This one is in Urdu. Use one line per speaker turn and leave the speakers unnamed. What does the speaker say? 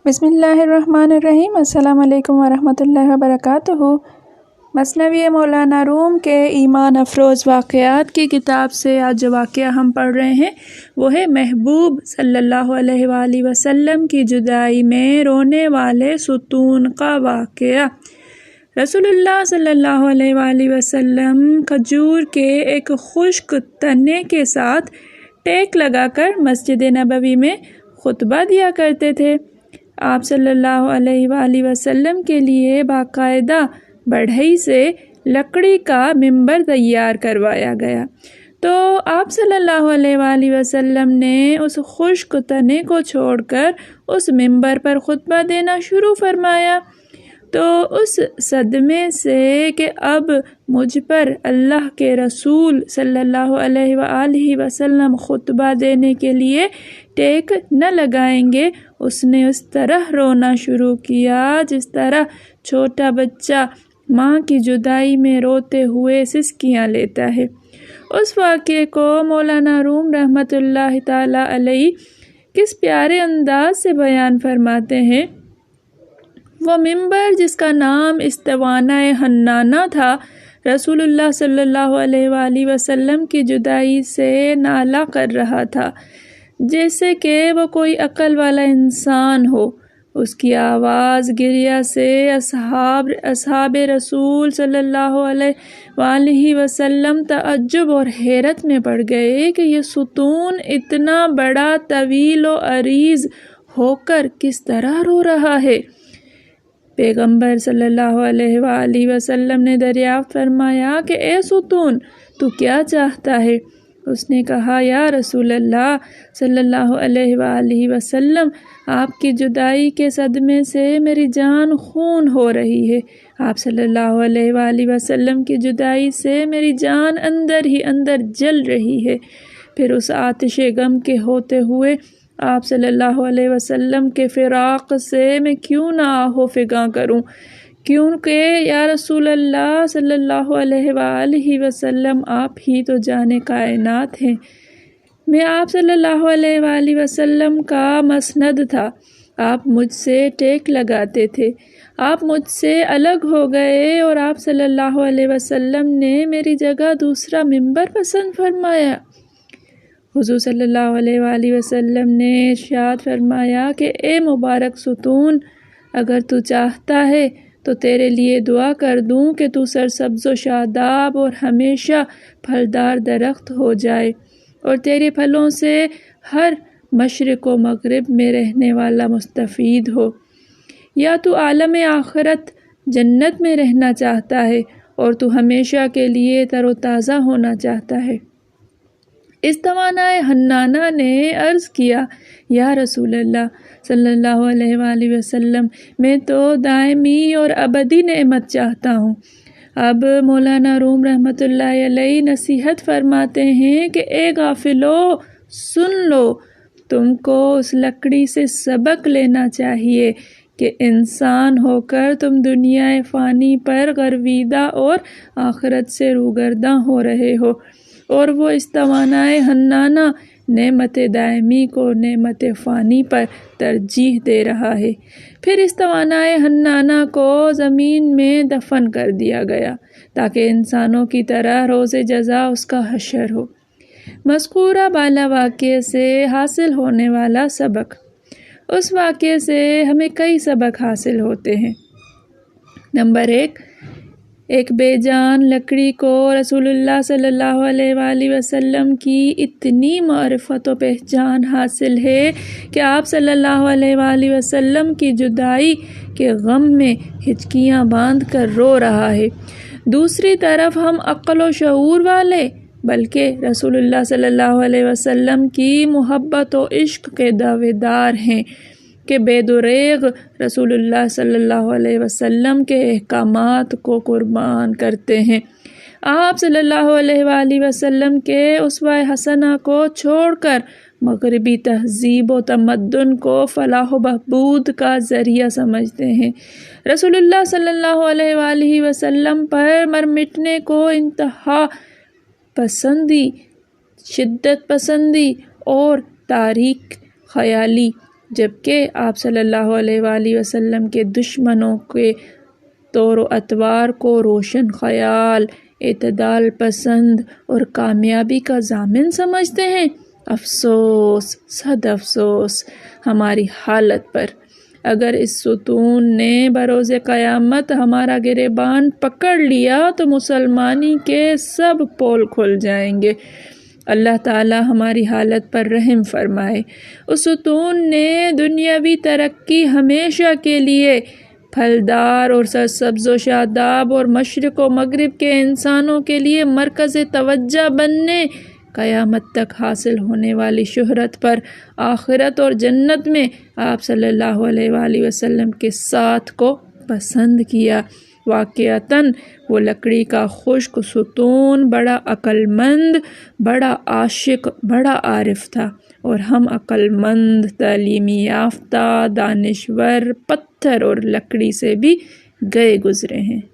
بسم اللہ الرحمن الرحیم۔ السلام علیکم ورحمۃ اللہ وبرکاتہ۔ مثنوی مولانا روم کے ایمان افروز واقعات کی کتاب سے آج جو واقعہ ہم پڑھ رہے ہیں وہ ہے محبوب صلی اللہ علیہ وآلہ وسلم کی جدائی میں رونے والے ستون کا واقعہ۔ رسول اللہ صلی اللہ علیہ وآلہ وسلم کھجور کے ایک خشک تنے کے ساتھ ٹیک لگا کر مسجد نبوی میں خطبہ دیا کرتے تھے۔ آپ صلی اللہ علیہ وآلہ وسلم کے لیے باقاعدہ بڑھئی سے لکڑی کا ممبر تیار کروایا گیا، تو آپ صلی اللہ علیہ وآلہ وسلم نے اس خشک تنے کو چھوڑ کر اس ممبر پر خطبہ دینا شروع فرمایا۔ تو اس صدمے سے کہ اب مجھ پر اللہ کے رسول صلی اللہ علیہ وآلہ وسلم خطبہ دینے کے لیے ٹیک نہ لگائیں گے، اس نے اس طرح رونا شروع کیا جس طرح چھوٹا بچہ ماں کی جدائی میں روتے ہوئے سسکیاں لیتا ہے۔ اس واقعے کو مولانا روم رحمۃ اللہ تعالی علیہ کس پیارے انداز سے بیان فرماتے ہیں۔ وہ ممبر جس کا نام استوانہ حنانہ تھا، رسول اللہ صلی اللہ علیہ وآلہ وسلم کی جدائی سے نالہ کر رہا تھا جیسے کہ وہ کوئی عقل والا انسان ہو۔ اس کی آواز گریہ سے اصحاب رسول صلی اللہ علیہ وآلہ وسلم تعجب اور حیرت میں پڑ گئے کہ یہ ستون اتنا بڑا، طویل و عریض ہو کر کس طرح رو رہا ہے۔ پیغمبر صلی اللہ علیہ وآلہ وسلم نے دریافت فرمایا کہ اے ستون، تو کیا چاہتا ہے؟ اس نے کہا، یا رسول اللہ صلی اللہ علیہ وآلہ وسلم، آپ کی جدائی کے صدمے سے میری جان خون ہو رہی ہے۔ آپ صلی اللہ علیہ وآلہ وسلم کی جدائی سے میری جان اندر ہی اندر جل رہی ہے۔ پھر اس آتش غم کے ہوتے ہوئے آپ صلی اللہ علیہ وسلم کے فراق سے میں کیوں نہ آہو فگاں کروں، کیونکہ یا رسول اللہ صلی اللہ علیہ وآلہ وسلم آپ ہی تو جان کائنات ہیں۔ میں آپ صلی اللہ علیہ وآلہ وسلم کا مسند تھا، آپ مجھ سے ٹیک لگاتے تھے، آپ مجھ سے الگ ہو گئے اور آپ صلی اللہ علیہ وسلم نے میری جگہ دوسرا ممبر پسند فرمایا۔ حضور صلی اللہ علیہ وآلہ وسلم نے ارشاد فرمایا کہ اے مبارک ستون، اگر تو چاہتا ہے تو تیرے لیے دعا کر دوں کہ تو سرسبز و شاداب اور ہمیشہ پھلدار درخت ہو جائے اور تیرے پھلوں سے ہر مشرق و مغرب میں رہنے والا مستفید ہو، یا تو عالم آخرت جنت میں رہنا چاہتا ہے اور تو ہمیشہ کے لیے تر و تازہ ہونا چاہتا ہے۔ استوانہ حنانہ نے عرض کیا، یا رسول اللہ صلی اللہ علیہ وآلہ وسلم، میں تو دائمی اور ابدی نعمت چاہتا ہوں۔ اب مولانا روم رحمۃ اللہ علیہ نصیحت فرماتے ہیں کہ اے غافلو، سن لو، تم کو اس لکڑی سے سبق لینا چاہیے کہ انسان ہو کر تم دنیا فانی پر گرویدہ اور آخرت سے روگرداں ہو رہے ہو، اور وہ استوانہ حنانہ نعمت دائمی کو نعمت فانی پر ترجیح دے رہا ہے۔ پھر استوانہ حنانہ کو زمین میں دفن کر دیا گیا تاکہ انسانوں کی طرح روز جزا اس کا حشر ہو۔ مذکورہ بالا واقعے سے حاصل ہونے والا سبق۔ اس واقعے سے ہمیں کئی سبق حاصل ہوتے ہیں۔ نمبر 1، ایک بے جان لکڑی کو رسول اللہ صلی اللہ علیہ وآلہ وسلم کی اتنی معرفت و پہچان حاصل ہے کہ آپ صلی اللہ علیہ وآلہ وسلم کی جدائی کے غم میں ہچکیاں باندھ کر رو رہا ہے۔ دوسری طرف ہم عقل و شعور والے بلکہ رسول اللہ صلی اللہ علیہ وسلم کی محبت و عشق کے دعوے دار ہیں کہ بے دریغ رسول اللہ صلی اللہ علیہ وسلم کے احکامات کو قربان کرتے ہیں۔ آپ صلی اللہ علیہ وآلہ وسلم کے اسوہ حسنہ کو چھوڑ کر مغربی تہذیب و تمدن کو فلاح و بہبود کا ذریعہ سمجھتے ہیں۔ رسول اللہ صلی اللہ علیہ وآلہ وسلم پر مر مٹنے کو انتہا پسندی، شدت پسندی اور تاریک خیالی جبکہ آپ صلی اللہ علیہ وآلہ وسلم کے دشمنوں کے طور و اطوار کو روشن خیال، اعتدال پسند اور کامیابی کا ضامن سمجھتے ہیں۔ افسوس، صد افسوس ہماری حالت پر۔ اگر اس ستون نے بروز قیامت ہمارا گریبان پکڑ لیا تو مسلمانی کے سب پول کھل جائیں گے۔ اللہ تعالی ہماری حالت پر رحم فرمائے۔ اس ستون نے دنیاوی ترقی ہمیشہ کے لیے پھلدار اور سرسبز و شاداب اور مشرق و مغرب کے انسانوں کے لیے مرکز توجہ بننے، قیامت تک حاصل ہونے والی شہرت پر آخرت اور جنت میں آپ صلی اللہ علیہ وآلہ وسلم کے ساتھ کو پسند کیا۔ واقعتاً وہ لکڑی کا خشک ستون بڑا عقل مند، بڑا عاشق، بڑا عارف تھا، اور ہم عقل مند، تعلیم یافتہ، دانشور پتھر اور لکڑی سے بھی گئے گزرے ہیں۔